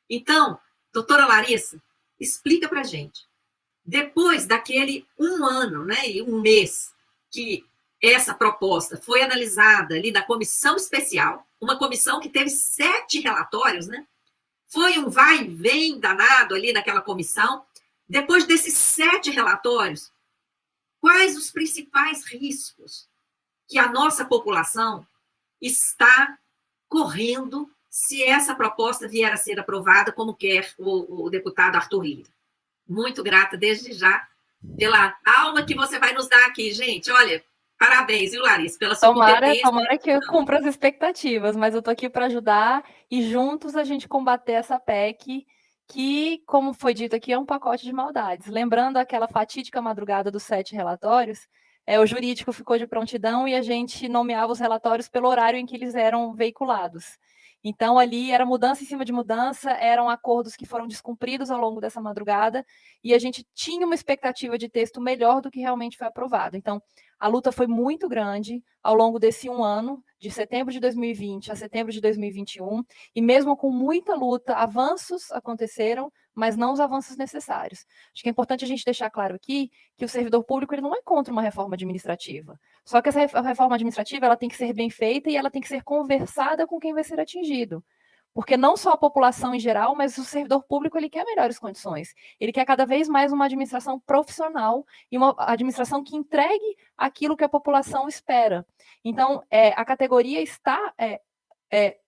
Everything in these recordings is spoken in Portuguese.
Então, doutora Larissa, explica para a gente. Depois daquele um ano, né, e um mês que essa proposta foi analisada ali na comissão especial, uma comissão que teve 7 relatórios, né? Foi um vai e vem danado ali naquela comissão. Depois desses 7 relatórios, quais os principais riscos que a nossa população está correndo se essa proposta vier a ser aprovada, como quer o deputado Arthur Lira? Muito grata desde já pela aula que você vai nos dar aqui, gente. Olha, parabéns, viu, Larissa, pela sua competência. Tomara que eu cumpra as expectativas, mas eu estou aqui para ajudar e juntos a gente combater essa PEC que, como foi dito aqui, é um pacote de maldades. Lembrando aquela fatídica madrugada dos 7 relatórios, o jurídico ficou de prontidão e a gente nomeava os relatórios pelo horário em que eles eram veiculados. Então, ali era mudança em cima de mudança, eram acordos que foram descumpridos ao longo dessa madrugada, e a gente tinha uma expectativa de texto melhor do que realmente foi aprovado. Então, a luta foi muito grande ao longo desse um ano, de setembro de 2020 a setembro de 2021, e mesmo com muita luta, avanços aconteceram, mas não os avanços necessários. Acho que é importante a gente deixar claro aqui que o servidor público ele não é contra uma reforma administrativa. Só que essa reforma administrativa ela tem que ser bem feita e ela tem que ser conversada com quem vai ser atingido. Porque não só a população em geral, mas o servidor público ele quer melhores condições. Ele quer cada vez mais uma administração profissional e uma administração que entregue aquilo que a população espera. Então, a categoria está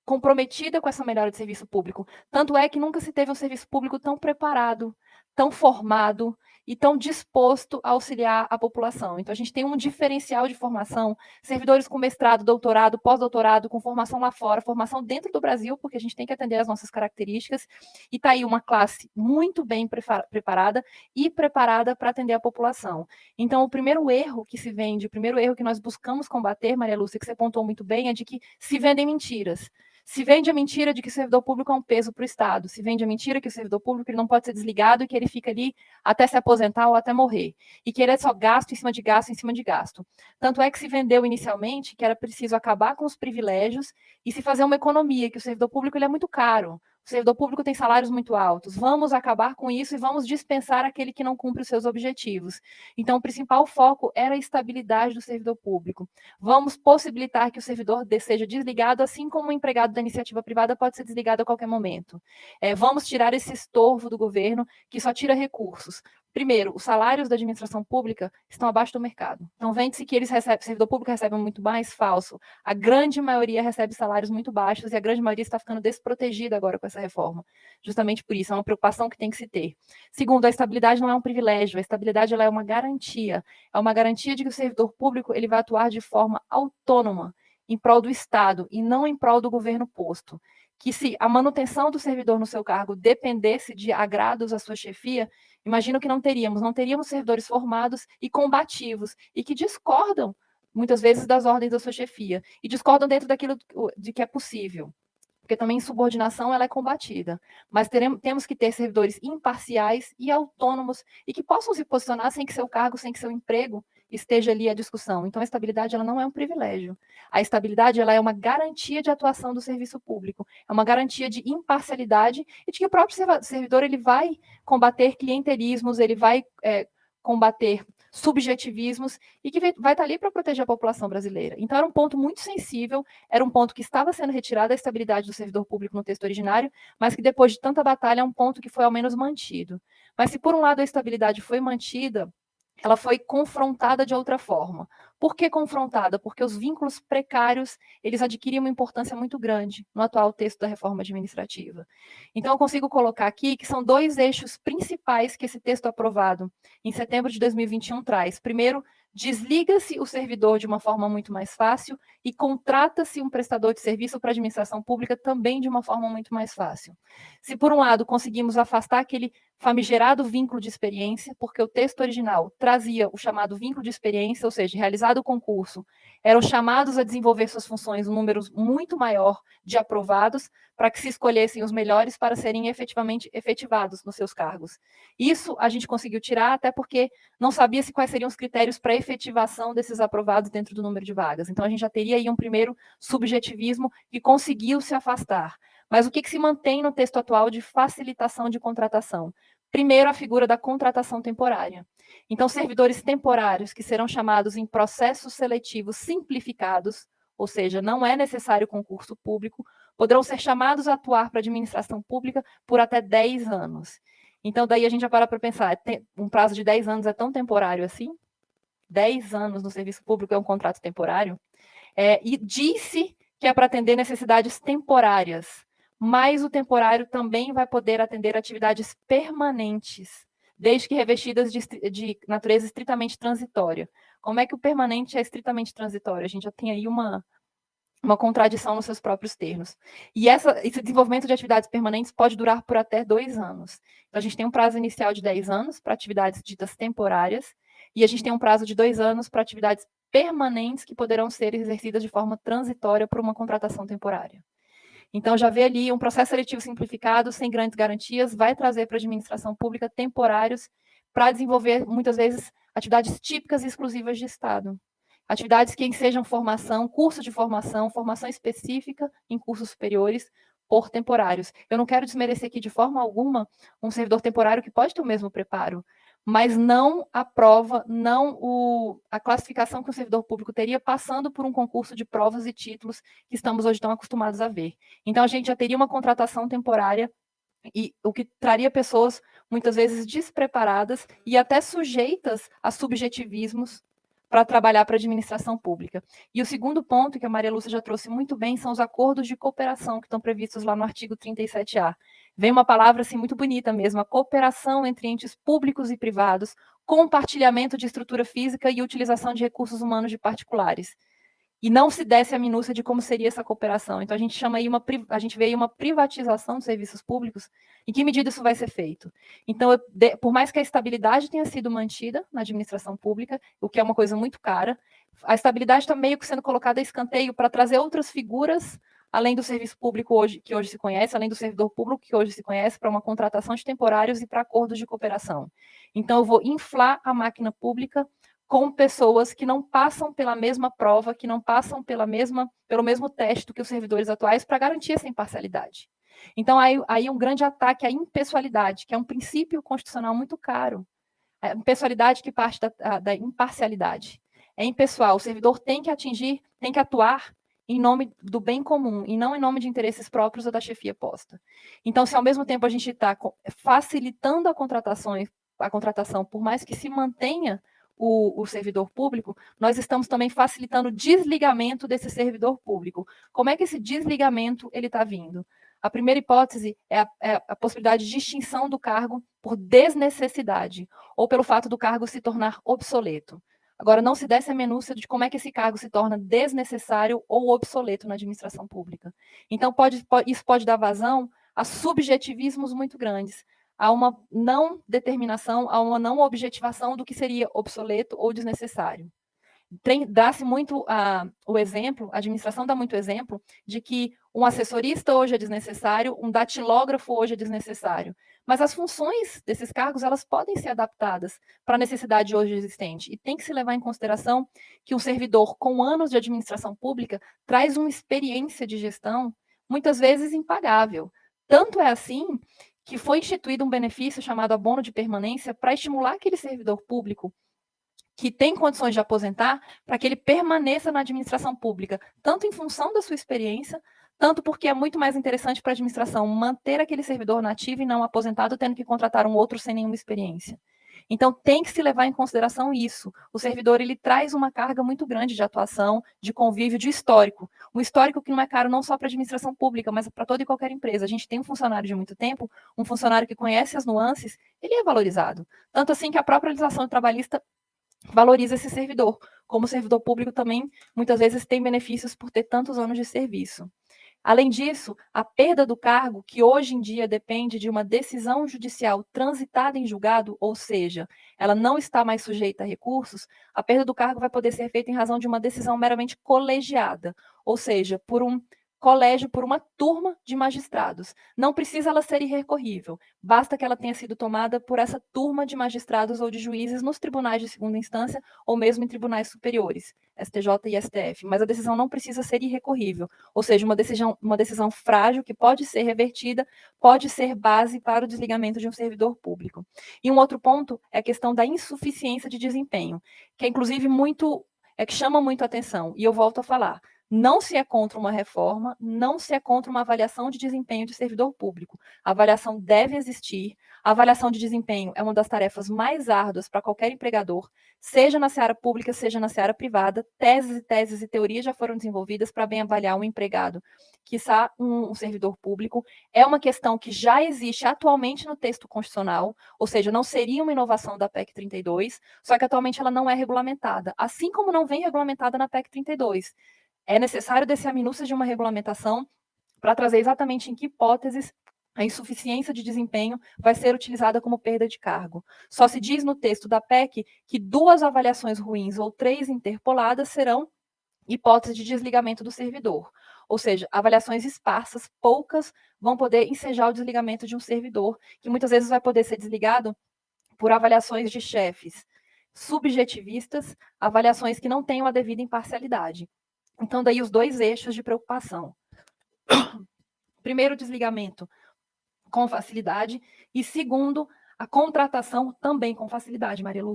comprometida com essa melhora de serviço público. Tanto é que nunca se teve um serviço público tão preparado, tão formado e tão disposto a auxiliar a população. Então, a gente tem um diferencial de formação, servidores com mestrado, doutorado, pós-doutorado, com formação lá fora, formação dentro do Brasil, porque a gente tem que atender às nossas características, e está aí uma classe muito bem preparada e preparada para atender a população. Então, o primeiro erro que se vende, o primeiro erro que nós buscamos combater, Maria Lúcia, que você pontuou muito bem, é de que se vendem mentiras. Se vende a mentira de que o servidor público é um peso para o Estado, se vende a mentira que o servidor público ele não pode ser desligado e que ele fica ali até se aposentar ou até morrer, e que ele é só gasto em cima de gasto em cima de gasto. Tanto é que se vendeu inicialmente que era preciso acabar com os privilégios e se fazer uma economia, que o servidor público ele é muito caro, o servidor público tem salários muito altos, vamos acabar com isso e vamos dispensar aquele que não cumpre os seus objetivos. Então, o principal foco era a estabilidade do servidor público. Vamos possibilitar que o servidor seja desligado, assim como o empregado da iniciativa privada pode ser desligado a qualquer momento. Vamos tirar esse estorvo do governo que só tira recursos. Primeiro, os salários da administração pública estão abaixo do mercado. Então, vende-se que eles recebem, o servidor público recebe muito mais, falso. A grande maioria recebe salários muito baixos e a grande maioria está ficando desprotegida agora com essa reforma. Justamente por isso, é uma preocupação que tem que se ter. Segundo, a estabilidade não é um privilégio, a estabilidade ela é uma garantia. É uma garantia de que o servidor público ele vai atuar de forma autônoma, em prol do Estado e não em prol do governo posto. Que se a manutenção do servidor no seu cargo dependesse de agrados à sua chefia, imagino que não teríamos servidores formados e combativos e que discordam muitas vezes das ordens da sua chefia e discordam dentro daquilo de que é possível. Porque também subordinação ela é combatida, mas temos que ter servidores imparciais e autônomos e que possam se posicionar sem que seu cargo, sem que seu emprego esteja ali à discussão. Então, a estabilidade ela não é um privilégio. A estabilidade ela é uma garantia de atuação do serviço público, é uma garantia de imparcialidade e de que o próprio servidor ele vai combater clientelismos, ele vai combater subjetivismos e que vai estar ali para proteger a população brasileira. Então, era um ponto muito sensível, era um ponto que estava sendo retirado a estabilidade do servidor público no texto originário, mas que depois de tanta batalha é um ponto que foi ao menos mantido. Mas se por um lado a estabilidade foi mantida, ela foi confrontada de outra forma. Por que confrontada? Porque os vínculos precários, eles adquiriam uma importância muito grande no atual texto da reforma administrativa. Então, eu consigo colocar aqui que são 2 eixos principais que esse texto aprovado em setembro de 2021 traz. Primeiro, desliga-se o servidor de uma forma muito mais fácil e contrata-se um prestador de serviço para a administração pública também de uma forma muito mais fácil. Se, por um lado, conseguimos afastar aquele famigerado vínculo de experiência, porque o texto original trazia o chamado vínculo de experiência, ou seja, realizado o concurso, eram chamados a desenvolver suas funções um número muito maior de aprovados, para que se escolhessem os melhores para serem efetivamente efetivados nos seus cargos. Isso a gente conseguiu tirar, até porque não sabia-se quais seriam os critérios para efetivação desses aprovados dentro do número de vagas. Então, a gente já teria aí um primeiro subjetivismo que conseguiu se afastar. Mas o que se mantém no texto atual de facilitação de contratação? Primeiro, a figura da contratação temporária. Então, servidores temporários que serão chamados em processos seletivos simplificados, ou seja, não é necessário concurso público, poderão ser chamados a atuar para a administração pública por até 10 anos. Então, daí a gente já para pensar, um prazo de 10 anos é tão temporário assim? 10 anos no serviço público é um contrato temporário? E disse que é para atender necessidades temporárias, mas o temporário também vai poder atender atividades permanentes, desde que revestidas de natureza estritamente transitória. Como é que o permanente é estritamente transitório? A gente já tem aí uma contradição nos seus próprios termos. E esse desenvolvimento de atividades permanentes pode durar por até 2 anos. Então, a gente tem um prazo inicial de 10 anos para atividades ditas temporárias, e a gente tem um prazo de 2 anos para atividades permanentes que poderão ser exercidas de forma transitória por uma contratação temporária. Então, já vê ali um processo seletivo simplificado, sem grandes garantias, vai trazer para a administração pública temporários para desenvolver, muitas vezes, atividades típicas e exclusivas de Estado. Atividades que sejam formação, curso de formação, formação específica em cursos superiores por temporários. Eu não quero desmerecer aqui de forma alguma um servidor temporário que pode ter o mesmo preparo, mas não a prova, não a classificação que o servidor público teria passando por um concurso de provas e títulos que estamos hoje tão acostumados a ver. Então, a gente já teria uma contratação temporária, e o que traria pessoas, muitas vezes, despreparadas e até sujeitas a subjetivismos para trabalhar para a administração pública. E o segundo ponto, que a Maria Lúcia já trouxe muito bem, são os acordos de cooperação que estão previstos lá no artigo 37A. Vem uma palavra assim muito bonita mesmo, a cooperação entre entes públicos e privados, compartilhamento de estrutura física e utilização de recursos humanos de particulares. E não se desse a minúcia de como seria essa cooperação. Então, a gente chama aí a gente vê aí uma privatização dos serviços públicos. Em que medida isso vai ser feito? Então, por mais que a estabilidade tenha sido mantida na administração pública, o que é uma coisa muito cara, a estabilidade está meio que sendo colocada a escanteio para trazer outras figuras, além do serviço público que hoje se conhece, além do servidor público que hoje se conhece, para uma contratação de temporários e para acordos de cooperação. Então, eu vou inflar a máquina pública com pessoas que não passam pela mesma prova, que não passam pelo mesmo teste que os servidores atuais para garantir essa imparcialidade. Então, aí um grande ataque à impessoalidade, que é um princípio constitucional muito caro. A impessoalidade que parte da imparcialidade. É impessoal, o servidor tem que atuar em nome do bem comum, e não em nome de interesses próprios ou da chefia posta. Então, se ao mesmo tempo a gente está facilitando a contratação, por mais que se mantenha o servidor público, nós estamos também facilitando o desligamento desse servidor público. Como é que esse desligamento ele está vindo? A primeira hipótese é a possibilidade de extinção do cargo por desnecessidade, ou pelo fato do cargo se tornar obsoleto. Agora, não se desce a minúcia de como é que esse cargo se torna desnecessário ou obsoleto na administração pública. Então, isso pode dar vazão a subjetivismos muito grandes, a uma não determinação, a uma não objetivação do que seria obsoleto ou desnecessário. Dá-se muito o exemplo, a administração dá muito exemplo, de que um assessorista hoje é desnecessário, um datilógrafo hoje é desnecessário. Mas as funções desses cargos, elas podem ser adaptadas para a necessidade hoje existente. E tem que se levar em consideração que um servidor com anos de administração pública traz uma experiência de gestão, muitas vezes impagável. Tanto é assim que foi instituído um benefício chamado abono de permanência para estimular aquele servidor público que tem condições de aposentar, para que ele permaneça na administração pública, tanto em função da sua experiência, tanto porque é muito mais interessante para a administração manter aquele servidor nativo e não aposentado, tendo que contratar um outro sem nenhuma experiência. Então, tem que se levar em consideração isso. O servidor, ele traz uma carga muito grande de atuação, de convívio, de histórico. Um histórico que não é caro não só para a administração pública, mas para toda e qualquer empresa. A gente tem um funcionário de muito tempo, um funcionário que conhece as nuances, ele é valorizado. Tanto assim que a própria legislação trabalhista valoriza esse servidor. Como o servidor público também, muitas vezes, tem benefícios por ter tantos anos de serviço. Além disso, a perda do cargo, que hoje em dia depende de uma decisão judicial transitada em julgado, ou seja, ela não está mais sujeita a recursos, a perda do cargo vai poder ser feita em razão de uma decisão meramente colegiada, ou seja, por um colégio por uma turma de magistrados. Não precisa ela ser irrecorrível, basta que ela tenha sido tomada por essa turma de magistrados ou de juízes nos tribunais de segunda instância ou mesmo em tribunais superiores, STJ e STF, mas a decisão não precisa ser irrecorrível, ou seja, uma decisão frágil que pode ser revertida, pode ser base para o desligamento de um servidor público. E um outro ponto é a questão da insuficiência de desempenho, que é inclusive que chama muito a atenção, e eu volto a falar. Não se é contra uma reforma, não se é contra uma avaliação de desempenho de servidor público. A avaliação deve existir. A avaliação de desempenho é uma das tarefas mais árduas para qualquer empregador, seja na seara pública, seja na seara privada. Teses e teorias já foram desenvolvidas para bem avaliar um empregado, quiçá um servidor público. É uma questão que já existe atualmente no texto constitucional, ou seja, não seria uma inovação da PEC 32, só que atualmente ela não é regulamentada, assim como não vem regulamentada na PEC 32. É necessário descer a minúcia de uma regulamentação para trazer exatamente em que hipóteses a insuficiência de desempenho vai ser utilizada como perda de cargo. Só se diz no texto da PEC que 2 avaliações ruins ou 3 interpoladas serão hipótese de desligamento do servidor. Ou seja, avaliações esparsas, poucas, vão poder ensejar o desligamento de um servidor, que muitas vezes vai poder ser desligado por avaliações de chefes subjetivistas, avaliações que não tenham a devida imparcialidade. Então, daí os 2 eixos de preocupação. Primeiro, o desligamento com facilidade, e segundo, a contratação também com facilidade, Maria Lúcia.